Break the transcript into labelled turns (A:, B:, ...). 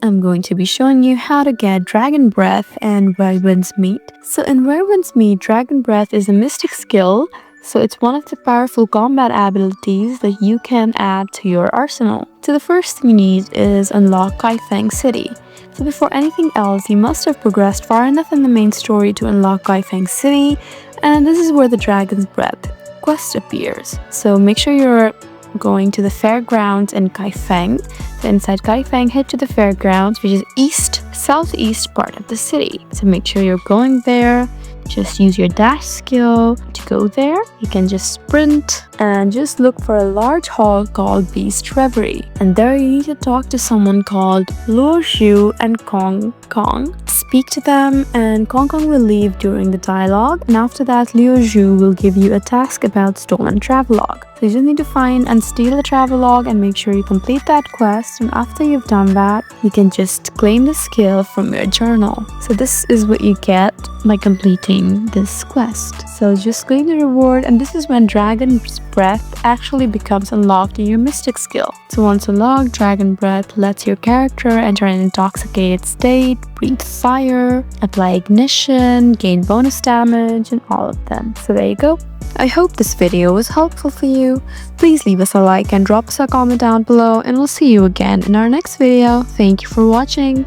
A: I'm going to be showing you how to get Dragon Breath and Wyvern's Meat. So in Wyvern's Meat, Dragon Breath is a mystic skill, so it's one of the powerful combat abilities that you can add to your arsenal. So the first thing you need is unlock Kaifeng City. So before anything else, you must have progressed far enough in the main story to unlock Kaifeng City, and this is where the Dragon's Breath quest appears. So make sure you're going to the fairgrounds in Kaifeng. So inside Kaifeng, head to the fairgrounds, which is southeast part of the city. So make sure you're going there. Just use your dash skill to go there. You can just sprint and just look for a large hall called Beast Reverie. And there you need to talk to someone called Luo Zhu and Kong Kong. Speak to them and Kong Kong will leave during the dialogue. And after that, Luo Zhu will give you a task about stolen travelogue. So you just need to find and steal the travelogue and make sure you complete that quest. And after you've done that, you can just claim the skill from your journal. So this is what you get by completing this quest. So just claim the reward, and this is when Dragon's Breath actually becomes unlocked in your mystic skill. So once unlocked, Dragon Breath lets your character enter an intoxicated state, breathe fire, apply ignition, gain bonus damage, and all of them. So there you go. I hope this video was helpful for you. Please leave us a like and drop us a comment down below, and we'll see you again in our next video. Thank you for watching.